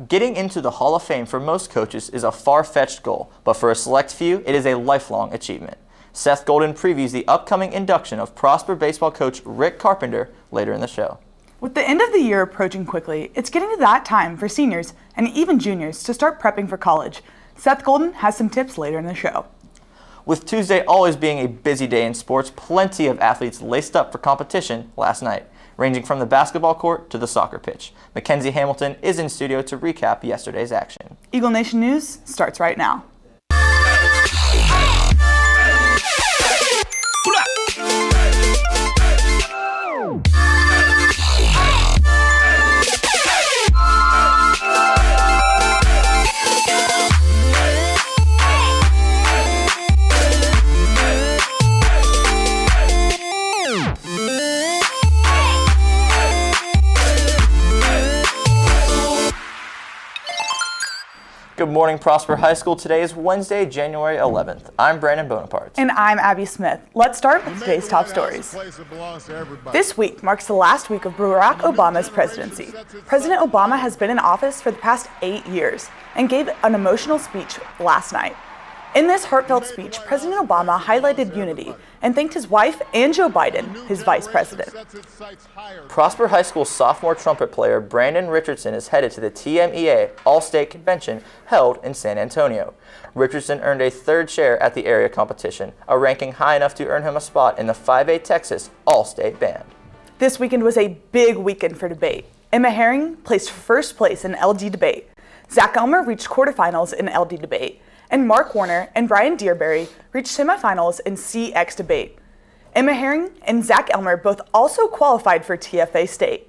Getting into the Hall of Fame for most coaches is a far-fetched goal, but for a select few, it is a lifelong achievement. Seth Golden previews the upcoming induction of Prosper baseball coach Rick Carpenter later in the show. With the end of the year approaching quickly, it's getting to that time for seniors and even juniors to start prepping for college. Seth Golden has some tips later in the show. With Tuesday always being a busy day in sports, plenty of athletes laced up for competition last night, ranging from the basketball court to the soccer pitch. Mackenzie Hamilton is in studio to recap yesterday's action. Eagle Nation News starts right now. Good morning, Prosper High School. Today is Wednesday, January 11th. I'm Brandon Bonaparte. And I'm Abby Smith. Let's start with today's top stories. This week marks the last week of Barack Obama's presidency. President Obama has been in office for the past 8 years and gave an emotional speech last night. In this heartfelt speech, President Obama highlighted unity and thanked his wife and Joe Biden, his vice president. Prosper High School sophomore trumpet player Brandon Richardson is headed to the TMEA All-State Convention held in San Antonio. Richardson earned a third share at the area competition, a ranking high enough to earn him a spot in the 5A Texas All-State Band. This weekend was a big weekend for debate. Emma Herring placed first place in LD debate. Zach Elmer reached quarterfinals in LD debate. And Mark Warner and Brian Dearberry reached semifinals in CX debate. Emma Herring and Zach Elmer both also qualified for TFA State.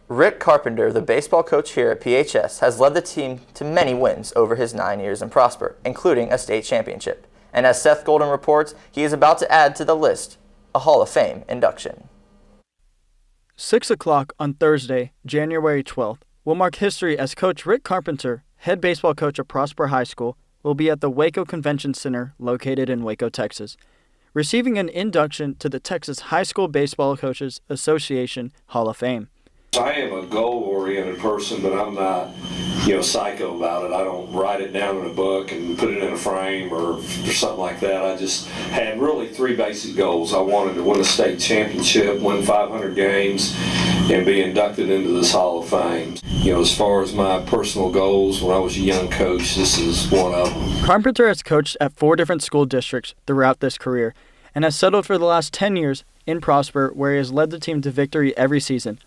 Rick Carpenter, the baseball coach here at PHS, has led the team to many wins over his 9 years in Prosper, including a state championship. And as Seth Golden reports, he is about to add to the list a Hall of Fame induction. 6 o'clock on Thursday, January 12th, will mark history as Coach Rick Carpenter, head baseball coach at Prosper High School, will be at the Waco Convention Center located in Waco, Texas, receiving an induction to the Texas High School Baseball Coaches Association Hall of Fame. I am a goal-oriented person, but I'm not, psycho about it. I don't write it down in a book and put it in a frame or something like that. I just had really 3 basic goals. I wanted to win a state championship, win 500 games, and be inducted into this Hall of Fame. As far as my personal goals, when I was a young coach, this is one of them. Carpenter has coached at 4 different school districts throughout this career and has settled for the last 10 years in Prosper, where he has led the team to victory every season,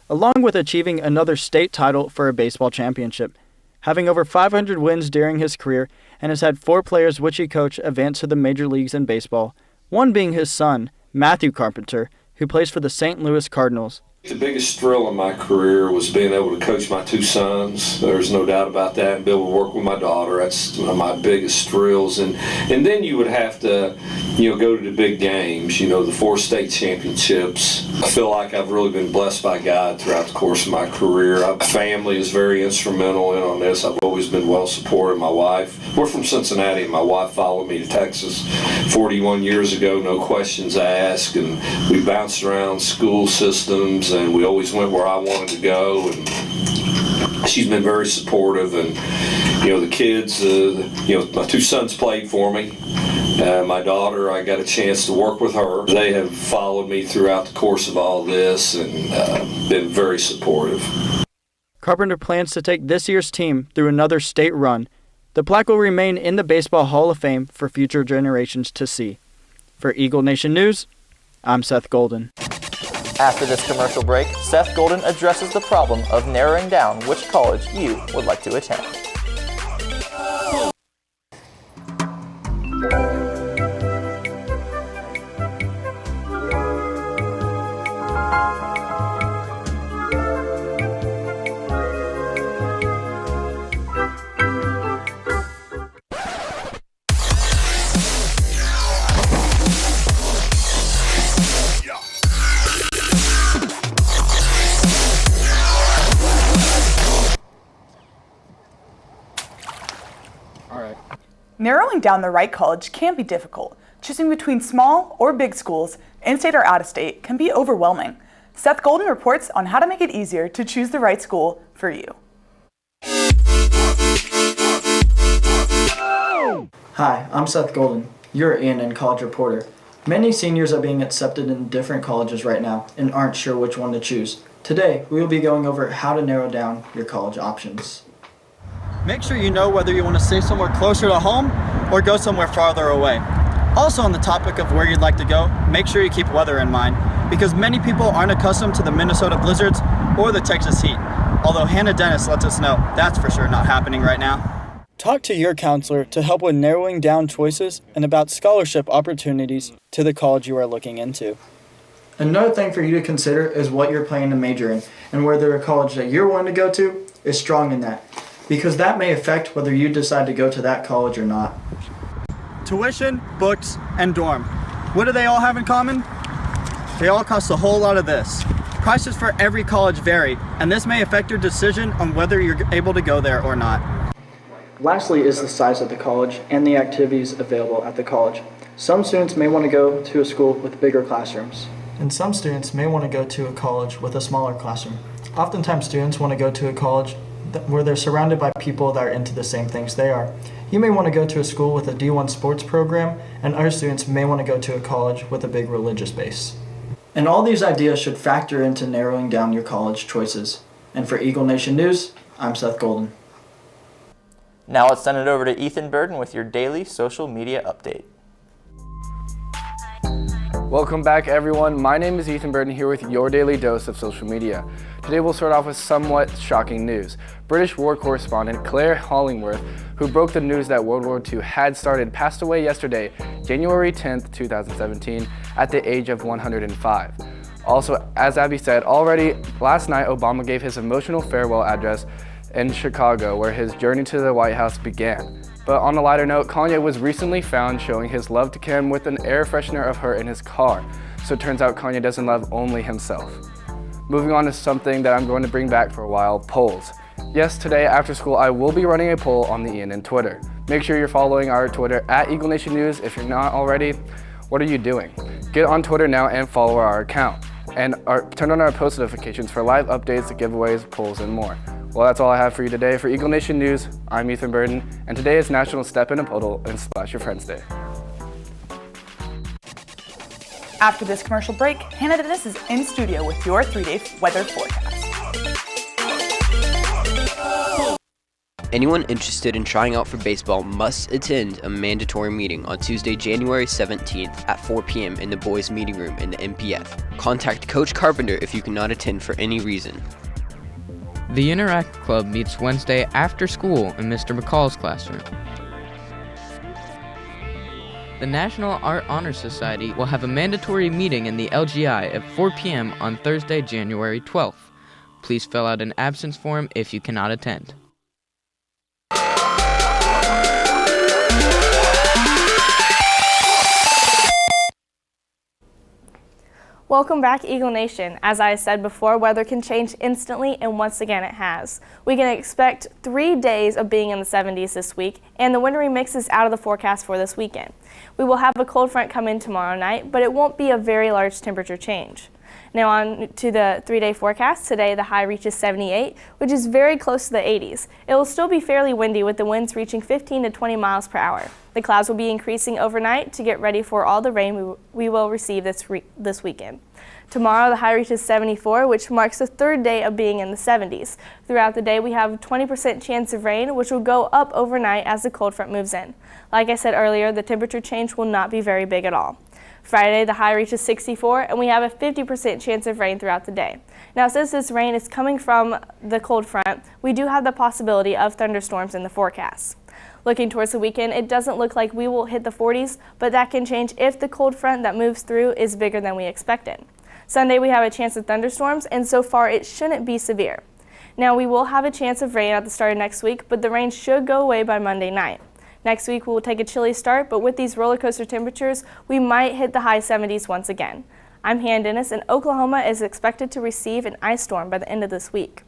along with achieving another state title for a baseball championship, having over 500 wins during his career, and has had 4 players which he coached advance to the major leagues in baseball, one being his son, Matthew Carpenter, who plays for the St. Louis Cardinals. The biggest thrill in my career was being able to coach my 2 sons. There's no doubt about that. And be able to work with my daughter. That's one of my biggest thrills. And then you would have to, go to the big games, the 4 state championships. I feel like I've really been blessed by God throughout the course of my career. My family is very instrumental on this. I've always been well supported. My wife, we're from Cincinnati. My wife followed me to Texas 41 years ago, no questions asked. And we bounced around school systems, and we always went where I wanted to go, and she's been very supportive. And the kids, my 2 sons played for me. My daughter, I got a chance to work with her. They have followed me throughout the course of all this and been very supportive. Carpenter plans to take this year's team through another state run. The plaque will remain in the Baseball Hall of Fame for future generations to see. For Eagle Nation News, I'm Seth Golden. After this commercial break, Seth Golden addresses the problem of narrowing down which college you would like to attend. Narrowing down the right college can be difficult. Choosing between small or big schools, in-state or out-of-state, can be overwhelming. Seth Golden reports on how to make it easier to choose the right school for you. Hi, I'm Seth Golden. You're Ian and College Reporter. Many seniors are being accepted in different colleges right now and aren't sure which one to choose. Today, we will be going over how to narrow down your college options. Make sure you know whether you want to stay somewhere closer to home or go somewhere farther away. Also on the topic of where you'd like to go, make sure you keep weather in mind because many people aren't accustomed to the Minnesota blizzards or the Texas heat. Although Hannah Dennis lets us know that's for sure not happening right now. Talk to your counselor to help with narrowing down choices and about scholarship opportunities to the college you are looking into. Another thing for you to consider is what you're planning to major in and whether a college that you're wanting to go to is strong in that, because that may affect whether you decide to go to that college or not. Tuition, books, and dorm. What do they all have in common? They all cost a whole lot of this. Prices for every college vary, and this may affect your decision on whether you're able to go there or not. Lastly is the size of the college and the activities available at the college. Some students may want to go to a school with bigger classrooms. And some students may want to go to a college with a smaller classroom. Oftentimes students want to go to a college where they're surrounded by people that are into the same things they are. You may want to go to a school with a D1 sports program, and other students may want to go to a college with a big religious base. And all these ideas should factor into narrowing down your college choices. And for Eagle Nation News, I'm Seth Golden. Now let's send it over to Ethan Burden with your daily social media update. Welcome back, everyone. My name is Ethan Burden here with your daily dose of social media. Today we'll start off with somewhat shocking news. British war correspondent Claire Hollingworth, who broke the news that World War II had started, passed away yesterday, January 10th, 2017, at the age of 105. Also, as Abby said, already last night Obama gave his emotional farewell address in Chicago, where his journey to the White House began. But on a lighter note, Kanye was recently found showing his love to Kim with an air freshener of her in his car. So it turns out Kanye doesn't love only himself. Moving on to something that I'm going to bring back for a while, polls. Yes, today after school I will be running a poll on the ENN Twitter. Make sure you're following our Twitter at Eagle Nation News. If you're not already, what are you doing? Get on Twitter now and follow our account. And turn on our post notifications for live updates, giveaways, polls, and more. Well, that's all I have for you today. For Eagle Nation News, I'm Ethan Burden, and today is National Step in a Puddle and Splash Your Friends Day. After this commercial break, Hannah Dennis is in studio with your 3-day weather forecast. Anyone interested in trying out for baseball must attend a mandatory meeting on Tuesday, January 17th at 4 p.m. in the boys' meeting room in the MPF. Contact Coach Carpenter if you cannot attend for any reason. The Interact Club meets Wednesday after school in Mr. McCall's classroom. The National Art Honor Society will have a mandatory meeting in the LGI at 4 p.m. on Thursday, January 12th. Please fill out an absence form if you cannot attend. Welcome back, Eagle Nation. As I said before, weather can change instantly, and once again it has. We can expect 3 days of being in the 70s this week, and the wintry mix is out of the forecast for this weekend. We will have a cold front come in tomorrow night, but it won't be a very large temperature change. Now on to the 3-day forecast. Today the high reaches 78, which is very close to the 80s. It will still be fairly windy with the winds reaching 15 to 20 miles per hour. The clouds will be increasing overnight to get ready for all the rain we will receive this weekend. Tomorrow the high reaches 74, which marks the 3rd day of being in the 70s. Throughout the day we have a 20% chance of rain, which will go up overnight as the cold front moves in. Like I said earlier, the temperature change will not be very big at all. Friday, the high reaches 64, and we have a 50% chance of rain throughout the day. Now, since this rain is coming from the cold front, we do have the possibility of thunderstorms in the forecast. Looking towards the weekend, it doesn't look like we will hit the 40s, but that can change if the cold front that moves through is bigger than we expected. Sunday, we have a chance of thunderstorms, and so far it shouldn't be severe. Now, we will have a chance of rain at the start of next week, but the rain should go away by Monday night. Next week, we will take a chilly start, but with these roller coaster temperatures, we might hit the high 70s once again. I'm Hannah Dennis, and Oklahoma is expected to receive an ice storm by the end of this week.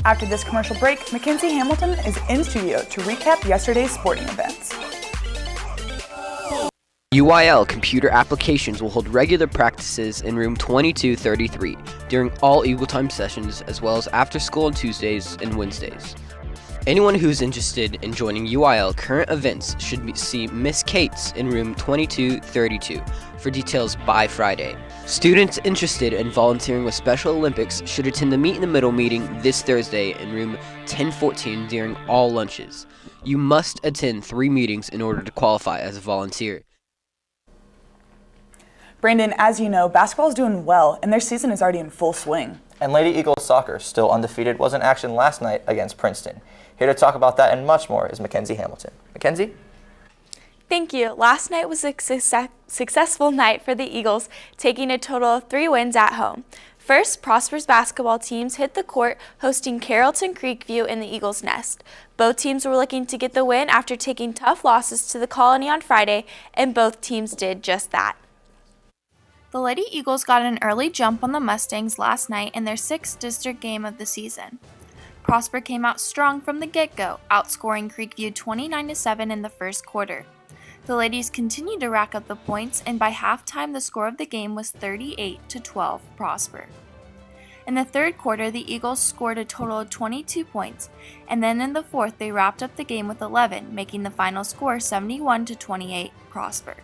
After this commercial break, Mackenzie Hamilton is in studio to recap yesterday's sporting events. UIL Computer Applications will hold regular practices in room 2233 during all Eagle Time sessions, as well as after school on Tuesdays and Wednesdays. Anyone who's interested in joining UIL current events should see Miss Cates in room 2232 for details by Friday. Students interested in volunteering with Special Olympics should attend the Meet in the Middle meeting this Thursday in room 1014 during all lunches. You must attend 3 meetings in order to qualify as a volunteer. Brandon, as you know, basketball is doing well, and their season is already in full swing. And Lady Eagles soccer, still undefeated, was in action last night against Princeton. Here to talk about that and much more is Mackenzie Hamilton. Mackenzie? Thank you. Last night was a successful night for the Eagles, taking a total of 3 wins at home. First, Prosper's basketball teams hit the court, hosting Carrollton Creekview in the Eagles' Nest. Both teams were looking to get the win after taking tough losses to the Colony on Friday, and both teams did just that. The Lady Eagles got an early jump on the Mustangs last night in their 6th district game of the season. Prosper came out strong from the get-go, outscoring Creekview 29-7 in the first quarter. The ladies continued to rack up the points, and by halftime the score of the game was 38-12 Prosper. In the third quarter, the Eagles scored a total of 22 points, and then in the fourth they wrapped up the game with 11, making the final score 71-28 Prosper.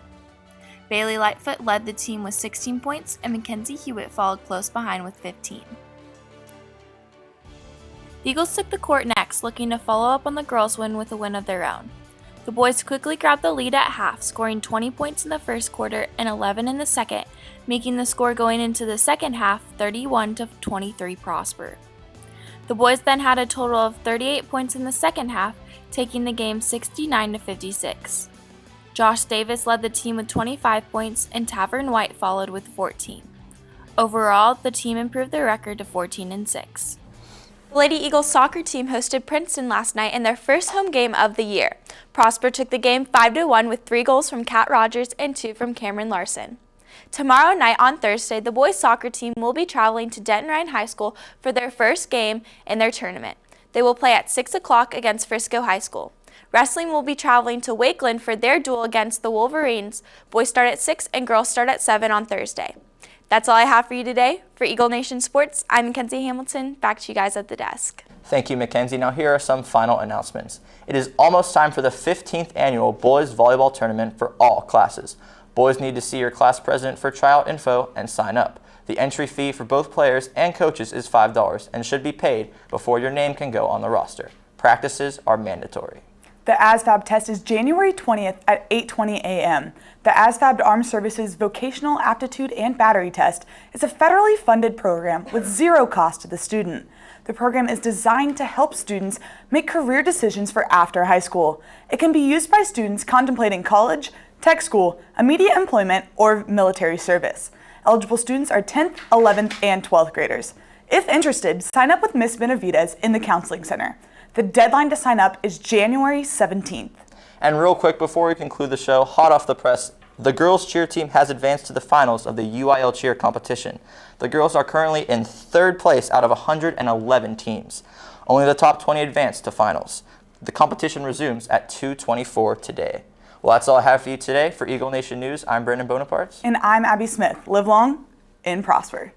Bailey Lightfoot led the team with 16 points, and Mackenzie Hewitt followed close behind with 15. The Eagles took the court next, looking to follow up on the girls' win with a win of their own. The boys quickly grabbed the lead at half, scoring 20 points in the first quarter and 11 in the second, making the score going into the second half 31-23 Prosper. The boys then had a total of 38 points in the second half, taking the game 69-56. Josh Davis led the team with 25 points, and Tavern White followed with 14. Overall, the team improved their record to 14-6. The Lady Eagles soccer team hosted Princeton last night in their first home game of the year. Prosper took the game 5-1 with 3 goals from Kat Rogers and 2 from Cameron Larson. Tomorrow night on Thursday, the boys soccer team will be traveling to Denton Ryan High School for their first game in their tournament. They will play at 6 o'clock against Frisco High School. Wrestling will be traveling to Wakeland for their duel against the Wolverines. Boys start at 6 and girls start at 7 on Thursday. That's all I have for you today. For Eagle Nation Sports, I'm Mackenzie Hamilton. Back to you guys at the desk. Thank you, Mackenzie. Now here are some final announcements. It is almost time for the 15th annual Boys Volleyball Tournament for all classes. Boys need to see your class president for tryout info and sign up. The entry fee for both players and coaches is $5 and should be paid before your name can go on the roster. Practices are mandatory. The ASVAB test is January 20th at 8:20 a.m. The ASVAB Armed Services Vocational Aptitude and Battery Test is a federally funded program with zero cost to the student. The program is designed to help students make career decisions for after high school. It can be used by students contemplating college, tech school, immediate employment, or military service. Eligible students are 10th, 11th, and 12th graders. If interested, sign up with Ms. Benavides in the Counseling Center. The deadline to sign up is January 17th. And real quick, before we conclude the show, hot off the press, the girls cheer team has advanced to the finals of the UIL cheer competition. The girls are currently in 3rd place out of 111 teams. Only the top 20 advance to finals. The competition resumes at 2:24 today. Well, that's all I have for you today. For Eagle Nation News, I'm Brandon Bonaparte. And I'm Abby Smith. Live long and prosper.